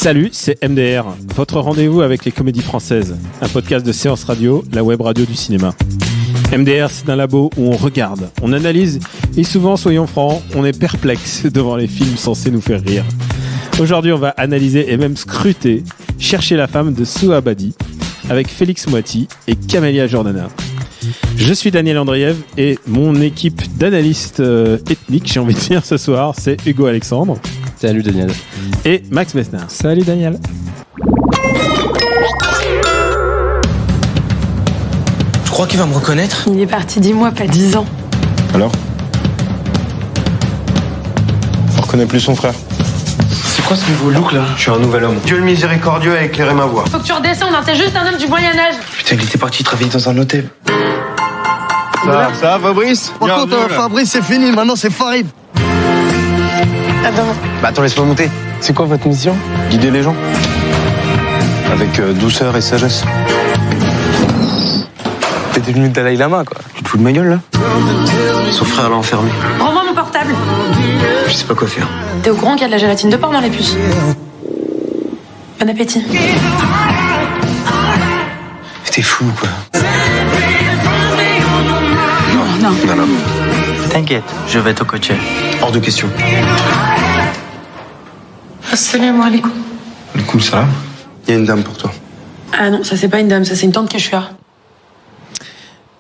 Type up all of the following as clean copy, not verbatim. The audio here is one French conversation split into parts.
Salut, c'est MDR, votre rendez-vous avec les comédies françaises, un podcast de Séance Radio, la web radio du cinéma. MDR, c'est un labo où on regarde, on analyse et souvent, soyons francs, on est perplexe devant les films censés nous faire rire. Aujourd'hui, on va analyser et même scruter Chercher la femme de Sue Abadi avec Félix Moiti et Camélia Jordana. Je suis Daniel Andriev et mon équipe d'analystes ethniques, j'ai envie de dire ce soir, c'est Hugo Alexandre. Salut Daniel. Et Max Messner. Salut Daniel. Je crois qu'il va me reconnaître. Il est parti 10 mois, pas 10 ans. Alors ? On reconnaît plus son frère. C'est quoi ce nouveau look là? Je suis un nouvel homme. Dieu le miséricordieux a éclairé ma voie. Faut que tu redescendes, hein, t'es juste un homme du Moyen-Âge. Putain, il était parti travailler dans un hôtel. Ça va Fabrice? Par contre, Fabrice, c'est fini, maintenant c'est Farid. Attends, laisse-moi monter. C'est quoi votre mission? Guider les gens. Avec douceur et sagesse. T'es devenu le Dalai Lama, quoi. Tu te fous de ma gueule, là ? Son frère l'a enfermé. Rends-moi mon portable. Je sais pas quoi faire. T'es au courant qu'il y a de la gélatine de porc dans les puces? Bon appétit. T'es fou, quoi. Non. T'inquiète, je vais te coacher. Hors de question. Assalamu alaikum. Du coup, ça va? Il y a une dame pour toi. Ah non, ça c'est pas une dame, ça c'est une tante Quechua.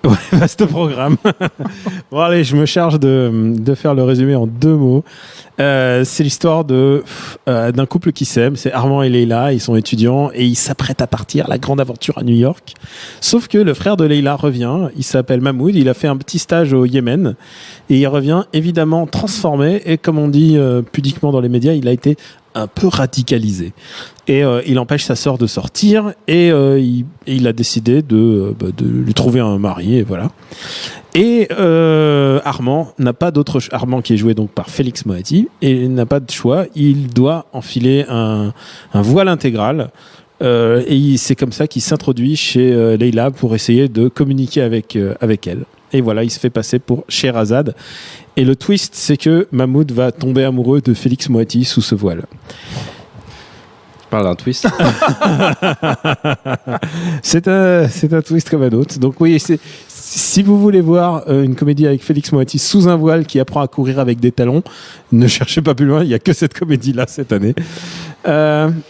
Ouais, vaste programme. Bon allez, je me charge de faire le résumé en 2 mots. C'est l'histoire d'un couple qui s'aime, c'est Armand et Leila, ils sont étudiants et ils s'apprêtent à partir à la grande aventure à New York. Sauf que le frère de Leila revient, il s'appelle Mahmoud, il a fait un petit stage au Yémen et il revient évidemment transformé et comme on dit pudiquement dans les médias, il a été un peu radicalisé. Et il empêche sa sœur de sortir et il a décidé de lui trouver un mari et voilà. Et Armand n'a pas d'autre choix. Armand qui est joué donc par Félix Moiti et n'a pas de choix. Il doit enfiler un voile intégral et c'est comme ça qu'il s'introduit chez Leila pour essayer de communiquer avec elle. Et voilà, il se fait passer pour Sherazade. Et le twist, c'est que Mahmoud va tomber amoureux de Félix Moiti sous ce voile. Parle d'un twist. C'est un twist comme un autre. Donc oui, si vous voulez voir une comédie avec Félix Moiti sous un voile qui apprend à courir avec des talons, ne cherchez pas plus loin, il n'y a que cette comédie-là cette année.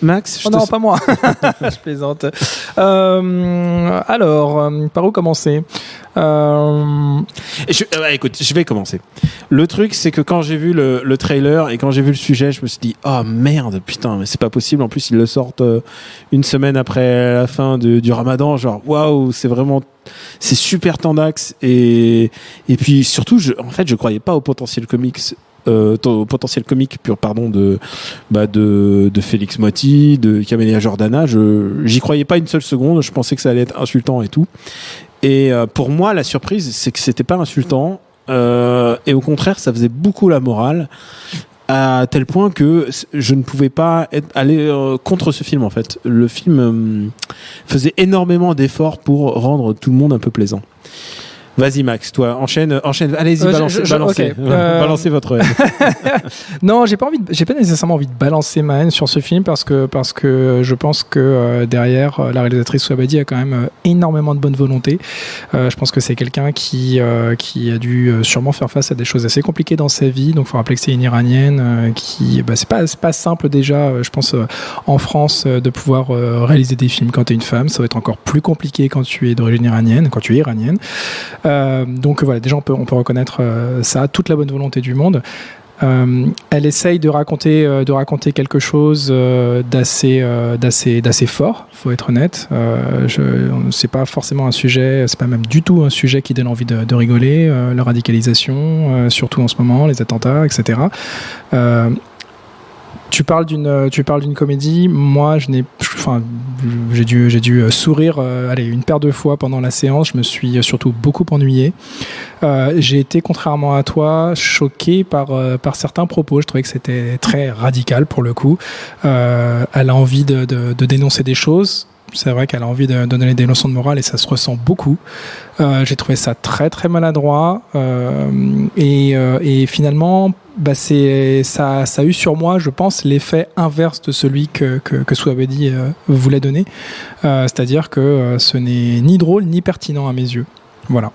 Max, non, pas moi. Je plaisante. Alors, par où commencer? Écoute, je vais commencer. Le truc, c'est que quand j'ai vu le trailer et quand j'ai vu le sujet, je me suis dit, oh merde, putain, mais c'est pas possible. En plus, ils le sortent une semaine après la fin du Ramadan. Genre, waouh, c'est super tendax. Et puis surtout, je croyais pas au potentiel comics. Au potentiel comique pur de Félix Moiti, de Camélia Jordana, j'y croyais pas une seule seconde, je pensais que ça allait être insultant et tout. Et pour moi la surprise c'est que c'était pas insultant et au contraire ça faisait beaucoup la morale à tel point que je ne pouvais pas aller contre ce film en fait. Le film faisait énormément d'efforts pour rendre tout le monde un peu plaisant. Vas-y Max, toi, enchaîne. Allez-y, balancez. Okay. Balancez votre haine. Non, j'ai pas nécessairement envie de balancer ma haine sur ce film parce que je pense que derrière la réalisatrice Souabadi a quand même énormément de bonne volonté. Je pense que c'est quelqu'un qui a dû sûrement faire face à des choses assez compliquées dans sa vie. Donc, faut rappeler que c'est une Iranienne c'est pas simple déjà. Je pense en France de pouvoir réaliser des films quand t'es une femme, ça va être encore plus compliqué quand tu es d'origine iranienne, quand tu es iranienne. Donc voilà, déjà on peut reconnaître ça, toute la bonne volonté du monde. Elle essaye de raconter quelque chose d'assez fort, faut être honnête. C'est pas forcément un sujet, c'est pas même du tout un sujet qui donne envie de rigoler. La radicalisation, surtout en ce moment, les attentats, etc. Tu parles d'une comédie. Moi, j'ai dû sourire, une paire de fois pendant la séance. Je me suis surtout beaucoup ennuyé. J'ai été, contrairement à toi, choqué par certains propos. Je trouvais que c'était très radical pour le coup. Elle a envie de dénoncer des choses. C'est vrai qu'elle a envie de donner des leçons de morale et ça se ressent beaucoup. J'ai trouvé ça très très maladroit et finalement ça a eu sur moi, je pense, l'effet inverse de celui que Souabedi voulait donner. C'est-à-dire que ce n'est ni drôle ni pertinent à mes yeux. Voilà.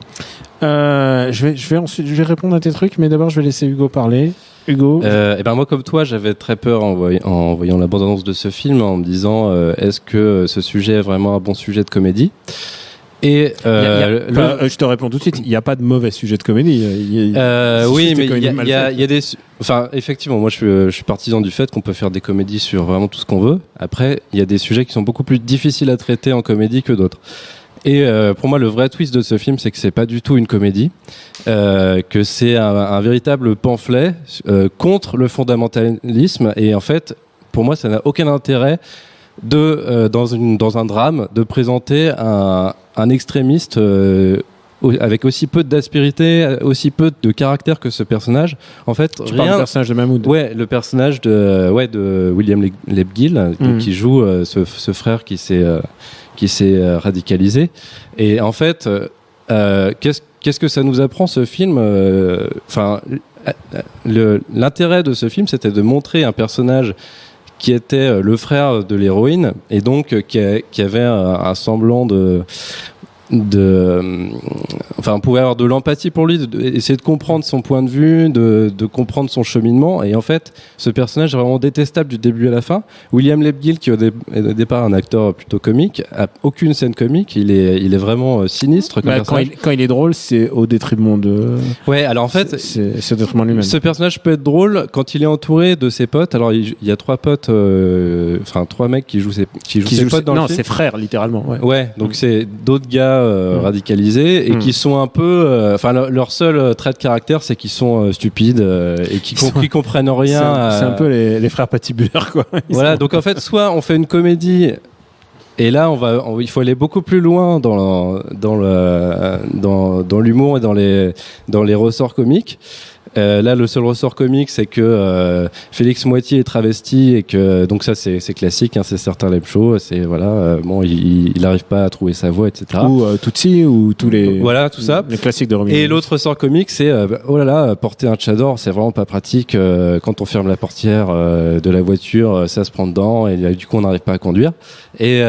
Je vais répondre à tes trucs, mais d'abord je vais laisser Hugo parler. Hugo. Et ben moi comme toi j'avais très peur en voyant la bande-annonce de ce film en me disant est-ce que ce sujet est vraiment un bon sujet de comédie et je te réponds tout de suite, il n'y a pas de mauvais sujet de comédie. Oui, mais il y a des enfin effectivement moi je suis partisan du fait qu'on peut faire des comédies sur vraiment tout ce qu'on veut. Après il y a des sujets qui sont beaucoup plus difficiles à traiter en comédie que d'autres. Et pour moi, le vrai twist de ce film, c'est que c'est pas du tout une comédie, que c'est un véritable pamphlet contre le fondamentalisme. Et en fait, pour moi, ça n'a aucun intérêt dans un drame de présenter un extrémiste avec aussi peu d'aspérité, aussi peu de caractère que ce personnage. En fait, tu parles du personnage de Mahmoud. Ouais, le personnage de William Lebguil, qui joue ce frère qui s'est radicalisé. Et en fait, qu'est-ce que ça nous apprend ce film ? Enfin, l'intérêt de ce film, c'était de montrer un personnage qui était le frère de l'héroïne et donc qui avait un semblant enfin, on pouvait avoir de l'empathie pour lui, essayer de comprendre son point de vue, de comprendre son cheminement. Et en fait, ce personnage est vraiment détestable du début à la fin. William Lebguil, qui est au départ un acteur plutôt comique, a aucune scène comique. Il est vraiment sinistre comme personnage. Quand il est drôle, c'est au détriment de. Ouais, alors en fait, c'est au détriment de lui-même. Ce personnage peut être drôle quand il est entouré de ses potes. Alors il y a trois potes, trois mecs qui jouent ses potes dans le film. Non, ses frères, littéralement. Ouais, donc c'est d'autres gars radicalisés et qui sont un peu leur seul trait de caractère, c'est qu'ils sont stupides et qui comprennent rien. C'est un peu les frères patibulaires, quoi. Voilà, donc en fait, soit on fait une comédie et là il faut aller beaucoup plus loin dans l'humour et dans les ressorts comiques. Là, le seul ressort comique, c'est que Félix Moiti est travesti et que donc ça c'est classique, hein, c'est certain les shows, c'est il n'arrive pas à trouver sa voix, etc. Ou Tutsi ou tous les tout ça, les classiques de Romy. Et l'autre ressort comique, c'est oh là là, porter un tchador, c'est vraiment pas pratique quand on ferme la portière de la voiture, ça se prend dedans et du coup on n'arrive pas à conduire. Et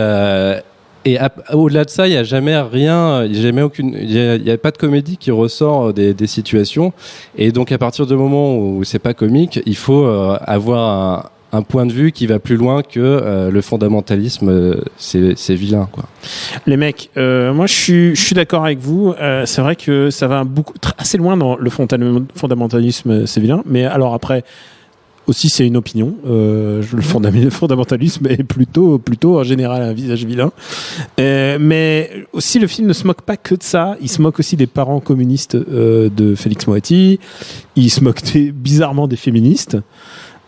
au-delà de ça, il n'y a jamais rien, il n'y a pas de comédie qui ressort des situations. Et donc, à partir du moment où c'est pas comique, il faut avoir un point de vue qui va plus loin que le fondamentalisme, c'est vilain, quoi. Les mecs, moi je suis d'accord avec vous. C'est vrai que ça va assez loin dans le fondamentalisme, c'est vilain. Mais alors après. Aussi, c'est une opinion. Le fondamentalisme est plutôt en général un visage vilain. Mais aussi, le film ne se moque pas que de ça. Il se moque aussi des parents communistes de Félix Moiti. Il se moque bizarrement des féministes.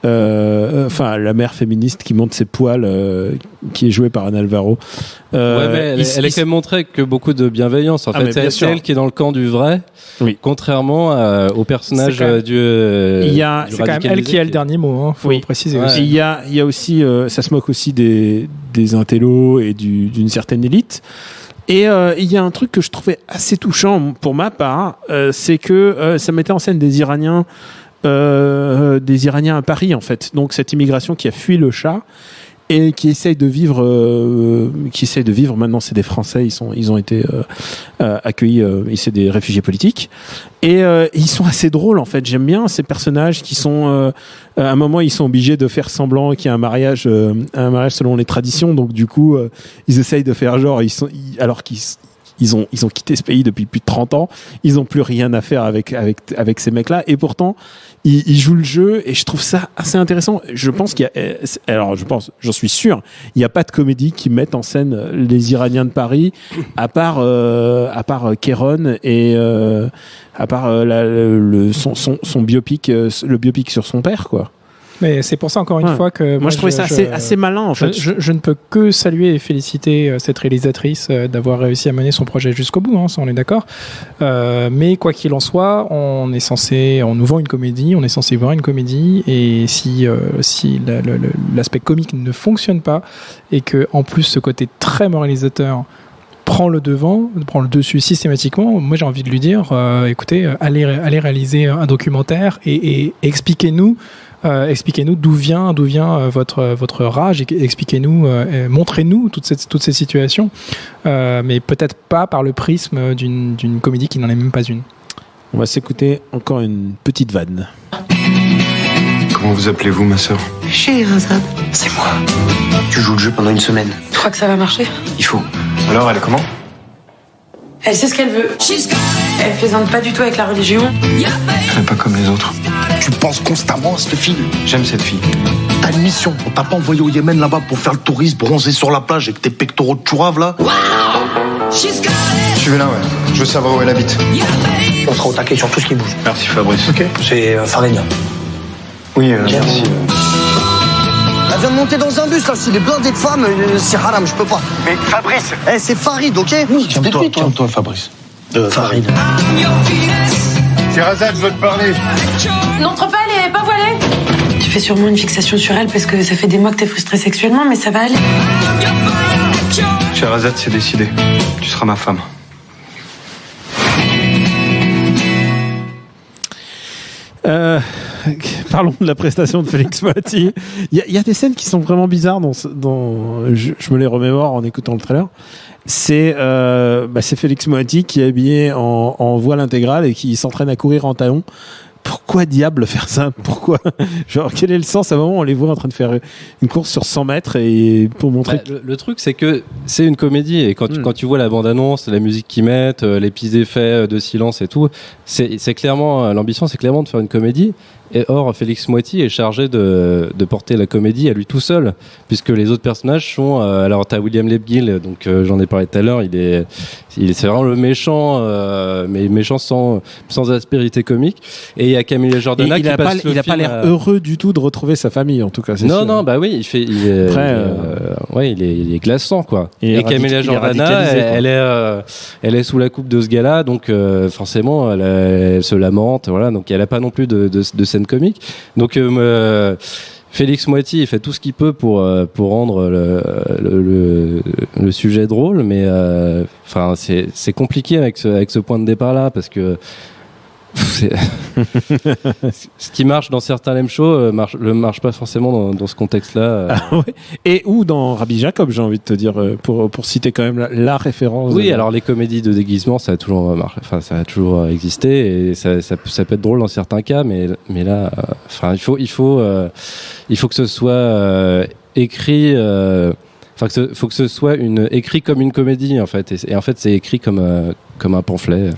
La mère féministe qui monte ses poils, qui est jouée par Anne Alvaro. Mais elle a quand même montré que beaucoup de bienveillance. En fait, c'est elle qui est dans le camp du vrai. Oui. Contrairement au personnage c'est quand même elle qui a le dernier mot, hein, faut préciser. Aussi. Il y a aussi, ça se moque aussi des intellos et d'une certaine élite. Et il y a un truc que je trouvais assez touchant pour ma part, c'est que ça mettait en scène des Iraniens à Paris, en fait. Donc cette immigration qui a fui le Shah et qui essaye de vivre maintenant. C'est des Français, ils ont été accueillis, c'est des réfugiés politiques et ils sont assez drôles, en fait. J'aime bien ces personnages qui sont à un moment ils sont obligés de faire semblant qu'il y a un mariage selon les traditions, donc du coup ils essayent de faire genre alors qu'ils ont quitté ce pays depuis plus de 30 ans, ils ont plus rien à faire avec ces mecs-là, et pourtant ils jouent le jeu, et je trouve ça assez intéressant. J'en suis sûr, il n'y a pas de comédie qui mette en scène les Iraniens de Paris, à part Kéron et à part son biopic, le biopic sur son père, quoi. Mais c'est pour ça, encore une fois, que moi je trouvais ça assez malin, en fait. Je ne peux que saluer et féliciter cette réalisatrice d'avoir réussi à mener son projet jusqu'au bout, ça on est d'accord. Mais quoi qu'il en soit, on nous vend une comédie, on est censé voir une comédie, et si l'aspect comique ne fonctionne pas, et que en plus ce côté très moralisateur prend le dessus systématiquement, moi j'ai envie de lui dire, écoutez, allez réaliser un documentaire et expliquez-nous d'où vient votre rage, expliquez-nous, montrez-nous toutes ces situations, mais peut-être pas par le prisme d'une comédie qui n'en est même pas une. On va s'écouter encore une petite vanne. Comment vous appelez-vous, ma sœur? Scheherazade. C'est moi. Tu joues le jeu pendant une semaine. Tu crois que ça va marcher? Il faut. Alors, elle est comment? Elle sait ce qu'elle veut. Elle plaisante pas du tout avec la religion. Elle est pas comme les autres. Tu penses constamment à cette fille. J'aime cette fille. T'as une mission. On t'a pas envoyé au Yémen là-bas pour faire le touriste, bronzer sur la plage avec tes pectoraux de chourave là. Suivez-la, ouais. Je veux savoir où elle habite. On sera au taquet sur tout ce qui bouge. Merci, Fabrice. Ok. C'est Farina. Oui, merci. Elle vient de monter dans un bus là, s'il est blindé de femmes, c'est haram, je peux pas. Mais Fabrice! C'est Farid, ok? Oui, calme-toi, Fabrice. Farid. Scheherazade, je veux te parler. N'entre pas, elle est pas voilée. Tu fais sûrement une fixation sur elle parce que ça fait des mois que t'es frustré sexuellement, mais ça va aller. Scheherazade, c'est décidé. Tu seras ma femme. Parlons de la prestation de Félix Moati. Il y a des scènes qui sont vraiment bizarres je me les remémore en écoutant le trailer. C'est Félix Moati qui est habillé en voile intégrale et qui s'entraîne à courir en talons. Pourquoi diable faire ça? Pourquoi? Genre, quel est le sens? À un moment, on les voit en train de faire une course sur 100 mètres et pour montrer... Le truc, c'est que c'est une comédie et quand tu vois la bande-annonce, la musique qu'ils mettent, les petits effets de silence et tout, c'est clairement, l'ambition, c'est clairement de faire une comédie. Et or, Félix Moati est chargé de porter la comédie à lui tout seul, puisque les autres personnages sont... alors, t'as William Lebguil, donc j'en ai parlé tout à l'heure, c'est vraiment le méchant, mais méchant sans aspérité comique. Et il y a Camille Jordana il a pas l'air heureux du tout de retrouver sa famille, en tout cas. Non, bah oui, il est glaçant, quoi. Et Camille Jordana, elle est sous la coupe de ce gars-là, donc forcément, elle se lamente, voilà. Donc elle a pas non plus de scène comique. Donc Félix Moati, il fait tout ce qu'il peut pour rendre le sujet drôle, mais c'est compliqué avec ce point de départ là, parce que ce qui marche dans certains lame shows marche pas forcément dans ce contexte-là. Ah ouais. Et ou dans Rabbi Jacob, j'ai envie de te dire, pour citer quand même la référence. Oui, alors les comédies de déguisement, ça a toujours marché, ça a toujours existé et ça peut être drôle dans certains cas, mais là, il faut que ce soit écrit. Faut que ce soit écrit comme une comédie, en fait. Et en fait, c'est écrit comme un pamphlet.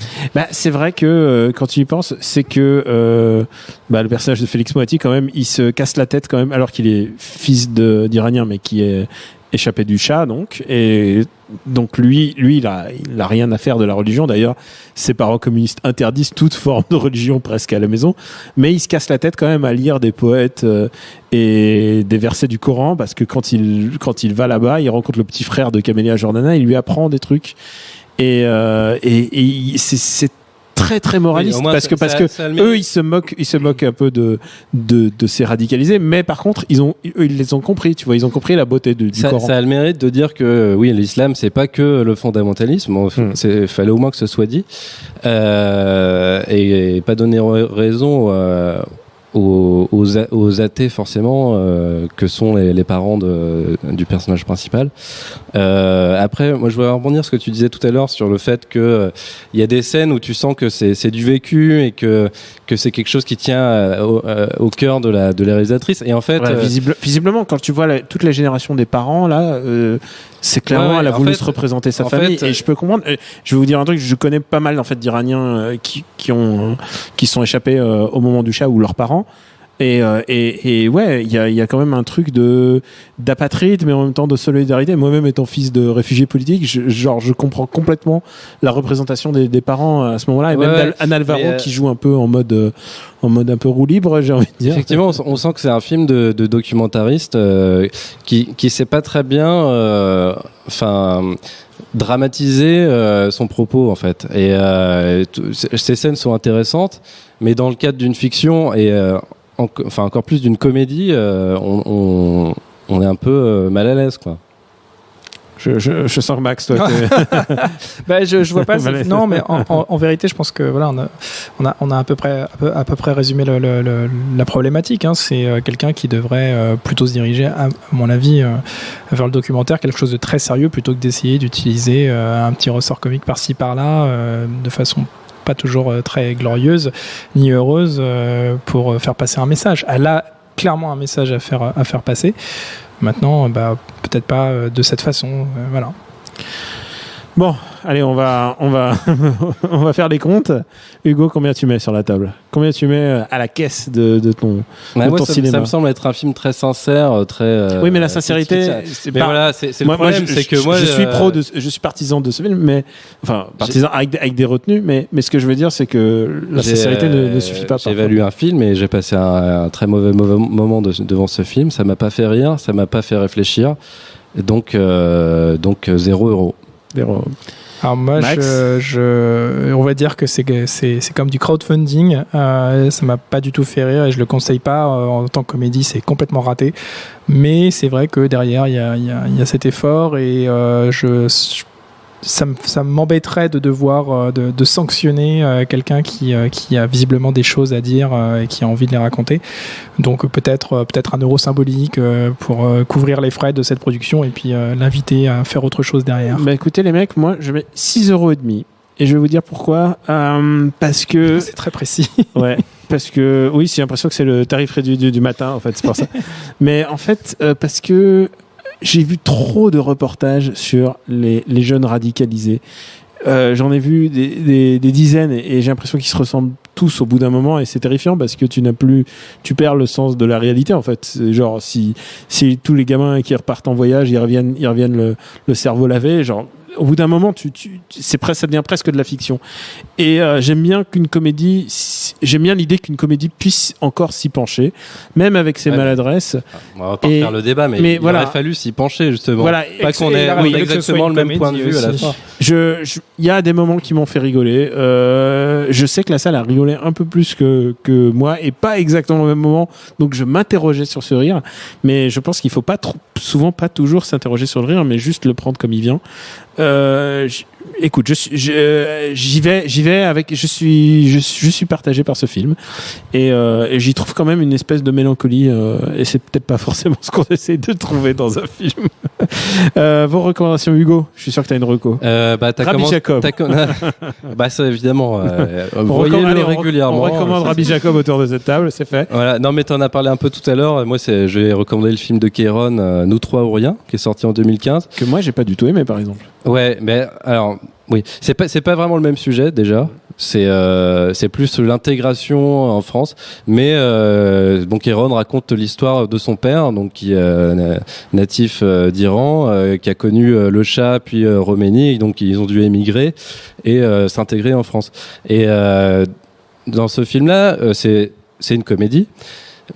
C'est vrai que quand tu y penses, c'est que le personnage de Félix Moati, quand même, il se casse la tête quand même, alors qu'il est fils d'Iranien, mais qui est échappé du Shah, donc. Et donc lui, il a rien à faire de la religion. D'ailleurs, ses parents communistes interdisent toute forme de religion presque à la maison. Mais il se casse la tête quand même à lire des poètes et des versets du Coran, parce que quand il va là-bas, il rencontre le petit frère de Camélia Jordana, il lui apprend des trucs. Et c'est très très moraliste, oui, parce que eux ils se moquent un peu de ces radicalisés, mais par contre eux, ils les ont compris, tu vois, ils ont compris la beauté du Coran. Ça a le mérite de dire que oui, l'islam c'est pas que le fondamentalisme, fallait au moins que ce soit dit, et pas donner raison aux athées forcément, que sont les parents du personnage principal. Après, moi je voudrais rebondir ce que tu disais tout à l'heure sur le fait que il y a des scènes où tu sens que c'est du vécu et que c'est quelque chose qui tient au cœur de la réalisatrice. Et en fait, visiblement, quand tu vois toute la génération des parents là, c'est clairement elle a voulu se représenter sa famille. Et je peux comprendre. Je vais vous dire un truc, je connais pas mal en fait d'Iraniens qui sont échappés au moment du Shah, ou leurs parents. Et ouais, il y a quand même un truc d'apatride, mais en même temps de solidarité. Moi-même étant fils de réfugiés politiques, je comprends complètement la représentation des parents à ce moment-là, et même Anne Alvaro qui joue un peu en mode un peu roue libre, j'ai envie de dire. Effectivement, on sent que c'est un film de documentariste qui sait pas très bien, dramatiser son propos en fait. Et ces scènes sont intéressantes, mais dans le cadre d'une fiction et encore plus d'une comédie, on est un peu mal à l'aise, quoi. Je sens que Max, toi, je vois pas. Non, mais en vérité, je pense que voilà, on a à peu près résumé la problématique. Hein. C'est quelqu'un qui devrait plutôt se diriger, à mon avis, vers le documentaire, quelque chose de très sérieux, plutôt que d'essayer d'utiliser un petit ressort comique par-ci par-là, de façon pas toujours très glorieuse ni heureuse, pour faire passer un message. Elle a clairement un message à faire passer. Maintenant, peut-être pas de cette façon, voilà. Bon, allez, on va faire les comptes. Hugo, combien tu mets sur la table? Combien tu mets à la caisse de ton cinéma? Ça me semble être un film très sincère, très. Oui, mais la sincérité. C'est le problème, c'est que moi, je suis partisan de ce film, mais partisan avec des retenues, mais ce que je veux dire, c'est que la sincérité ne suffit pas. J'ai évalué un film et j'ai passé un très mauvais moment devant ce film. Ça m'a pas fait rire, ça m'a pas fait réfléchir, donc 0 €. Alors moi, on va dire que c'est comme du crowdfunding. Ça m'a pas du tout fait rire et je le conseille pas. En tant que comédie, c'est complètement raté. Mais c'est vrai que derrière, il y a cet effort et ça m'embêterait de devoir de sanctionner quelqu'un qui a visiblement des choses à dire et qui a envie de les raconter. Donc peut-être un euro symbolique pour couvrir les frais de cette production et puis l'inviter à faire autre chose derrière. Bah écoutez les mecs, moi je mets 6,5 € et je vais vous dire pourquoi. Parce que c'est très précis. Ouais. Parce que oui, j'ai l'impression que c'est le tarif réduit du matin en fait, c'est pour ça. Mais en fait parce que j'ai vu trop de reportages sur les jeunes radicalisés. J'en ai vu des dizaines et j'ai l'impression qu'ils se ressemblent tous au bout d'un moment et c'est terrifiant parce que tu perds le sens de la réalité en fait. C'est genre si tous les gamins qui repartent en voyage, ils reviennent le cerveau lavé, genre au bout d'un moment, ça devient presque de la fiction. Et j'aime bien l'idée qu'une comédie puisse encore s'y pencher, même avec ses maladresses. On va pas faire le débat, mais il aurait fallu s'y pencher justement. Voilà, pas qu'on ait exactement le même point de vue à la fin. Il y a des moments qui m'ont fait rigoler. Je sais que la salle a rigolé un peu plus que moi et pas exactement au même moment. Donc je m'interrogeais sur ce rire, mais je pense qu'il faut pas souvent pas toujours s'interroger sur le rire, mais juste le prendre comme il vient. Écoute, j'y vais avec, je suis partagé par ce film et j'y trouve quand même une espèce de mélancolie et c'est peut-être pas forcément ce qu'on essaie de trouver dans un film. Vos recommandations, Hugo? Je suis sûr que t'as une reco. Rabbi Jacob. Ça évidemment. Voyez-le régulièrement. On recommande Rabbi Jacob autour de cette table, c'est fait. Voilà. Non, mais t'en as parlé un peu tout à l'heure. Moi, je vais recommander le film de Kéron, Nous trois ou rien, qui est sorti en 2015. Que moi, j'ai pas du tout aimé, par exemple. Ouais, mais alors, oui, c'est pas vraiment le même sujet déjà. C'est plus l'intégration en France, mais Kéron raconte l'histoire de son père, donc qui est natif d'Iran, qui a connu le Shah puis Roménie, donc ils ont dû émigrer et s'intégrer en France. Et dans ce film-là, c'est une comédie.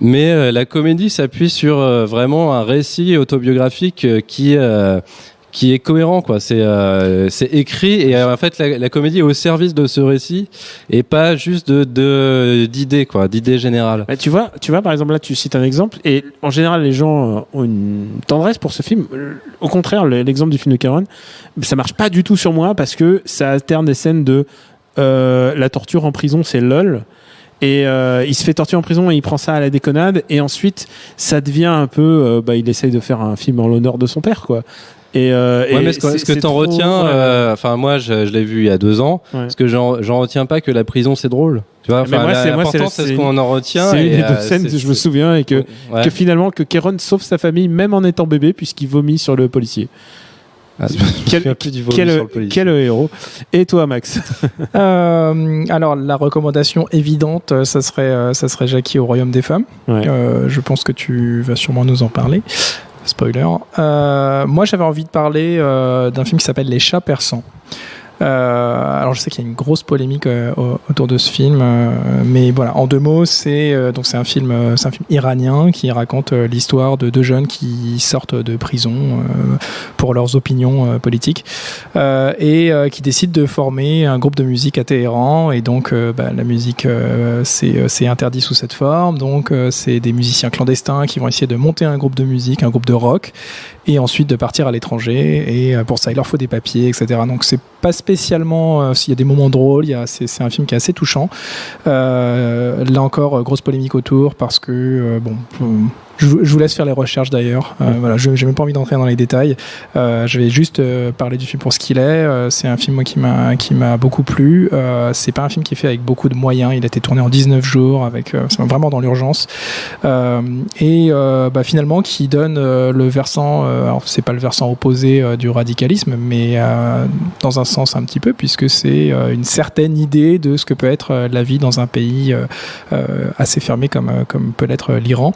Mais la comédie s'appuie sur vraiment un récit autobiographique qui est cohérent, quoi. C'est écrit et en fait la comédie est au service de ce récit et pas juste d'idées, quoi, d'idées générales. Bah, tu vois par exemple là tu cites un exemple et en général les gens ont une tendresse pour ce film. Au contraire, l'exemple du film de Kéron, ça marche pas du tout sur moi parce que ça alterne des scènes de la torture en prison, c'est LOL. Et il se fait torturer en prison et il prend ça à la déconnade et ensuite ça devient un peu il essaye de faire un film en l'honneur de son père, quoi. Mais ce que t'en retiens, moi je l'ai vu il y a 2 ans, parce que j'en retiens pas que la prison c'est drôle. Tu vois, l'important c'est ce qu'on en retient. C'est une des 2 scènes que je me souviens et que finalement que Kéron sauve sa famille même en étant bébé puisqu'il vomit sur le policier. Quel héros. Et toi, Max? Alors, la recommandation évidente, ça serait Jackie au Royaume des Femmes. Ouais. Je pense que tu vas sûrement nous en parler. Spoiler. Moi, j'avais envie de parler d'un film qui s'appelle Les Chats Persans. Alors je sais qu'il y a une grosse polémique autour de ce film, mais voilà, en 2 mots, c'est un film iranien qui raconte l'histoire de 2 jeunes qui sortent de prison pour leurs opinions politiques et qui décident de former un groupe de musique à Téhéran. Et donc la musique c'est interdit sous cette forme, donc c'est des musiciens clandestins qui vont essayer de monter un groupe de musique, un groupe de rock, et ensuite de partir à l'étranger, et pour ça il leur faut des papiers, etc. Donc c'est pas spécialement, s'il y a des moments drôles, c'est un film qui est assez touchant. Là encore, grosse polémique autour, parce que je vous laisse faire les recherches d'ailleurs. Voilà, j'ai même pas envie d'entrer dans les détails. Je vais juste parler du film pour ce qu'il est. C'est un film qui m'a beaucoup plu. C'est pas un film qui est fait avec beaucoup de moyens. Il a été tourné en 19 jours, c'est vraiment dans l'urgence. Finalement, qui donne le versant. Alors c'est pas le versant opposé du radicalisme, mais dans un sens un petit peu, puisque c'est une certaine idée de ce que peut être la vie dans un pays assez fermé comme peut l'être l'Iran.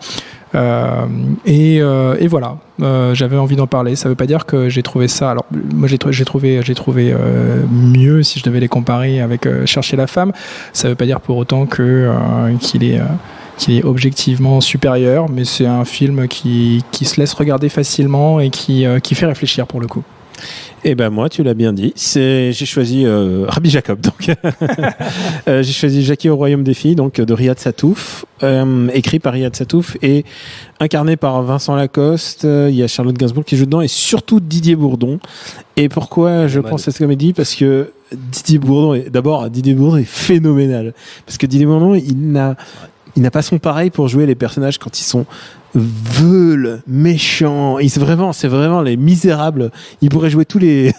Et voilà, j'avais envie d'en parler. Ça veut pas dire que j'ai trouvé ça. Alors moi j'ai trouvé mieux si je devais les comparer avec Chercher la femme. Ça veut pas dire pour autant qu'il est objectivement supérieur, mais c'est un film qui se laisse regarder facilement et qui fait réfléchir pour le coup. Eh ben moi, tu l'as bien dit. J'ai choisi Rabbi Jacob. Donc, j'ai choisi Jackie au Royaume des filles, donc de Riyad Satouf, écrit par Riyad Satouf et incarné par Vincent Lacoste. Il y a Charlotte Gainsbourg qui joue dedans et surtout Didier Bourdon. Et pourquoi je pense à cette comédie? Parce que Didier Bourdon est phénoménal. Parce que Didier Bourdon, il n'a pas son pareil pour jouer les personnages quand ils sont veules, méchants. C'est vraiment les misérables. Il pourrait jouer tous les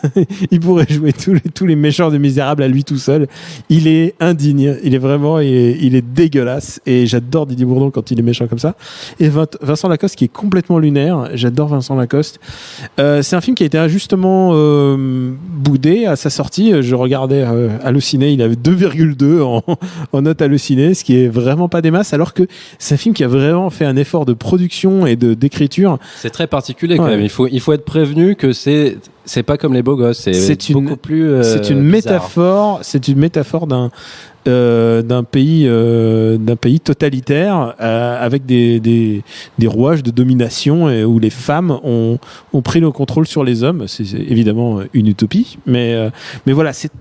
méchants de Misérables à lui tout seul. Il est indigne. Il est dégueulasse. Et j'adore Didier Bourdon quand il est méchant comme ça. Et Vincent Lacoste qui est complètement lunaire. J'adore Vincent Lacoste. C'est un film qui a été injustement boudé à sa sortie. Je regardais Allociné, il avait 2,2 en note Allociné, ce qui est vraiment pas des masses, alors que c'est un film qui a vraiment fait un effort de production et d'écriture. C'est très particulier quand même. Il faut être prévenu que c'est pas comme Les Beaux Gosses. C'est beaucoup plus. C'est une métaphore. C'est une métaphore d'un pays totalitaire avec des rouages de domination où les femmes ont pris le contrôle sur les hommes. C'est évidemment une utopie, mais voilà, c'est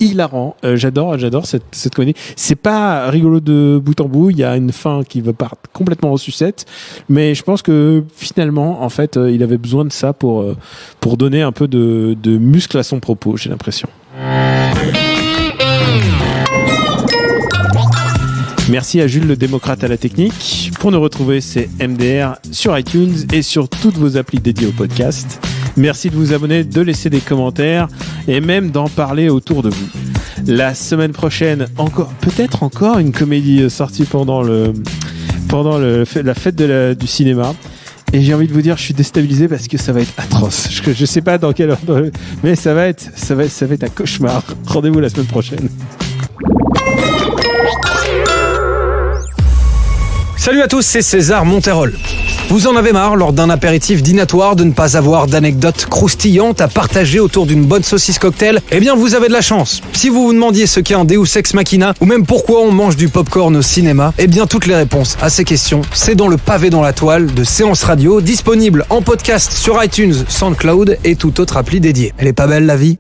hilarant. J'adore cette comédie. C'est pas rigolo de bout en bout. Il y a une fin qui va part complètement en sucette, mais je pense que finalement, en fait, il avait besoin de ça pour donner un peu de muscle à son propos. J'ai l'impression. Merci à Jules le démocrate à la technique. Pour nous retrouver, c'est MDR sur iTunes et sur toutes vos applis dédiées au podcast. Merci de vous abonner, de laisser des commentaires et même d'en parler autour de vous. La semaine prochaine, peut-être encore une comédie sortie pendant la fête du cinéma. Et j'ai envie de vous dire, je suis déstabilisé parce que ça va être atroce. Je sais pas dans quelle heure, mais ça va être un cauchemar. Rendez-vous la semaine prochaine. Salut à tous, c'est César Monterol. Vous en avez marre, lors d'un apéritif dînatoire, de ne pas avoir d'anecdotes croustillantes à partager autour d'une bonne saucisse cocktail? Eh bien, vous avez de la chance. Si vous vous demandiez ce qu'est un Deus Ex Machina, ou même pourquoi on mange du popcorn au cinéma, eh bien, toutes les réponses à ces questions, c'est dans le pavé dans la toile de Séance Radio, disponible en podcast sur iTunes, SoundCloud et toute autre appli dédiée. Elle est pas belle, la vie ?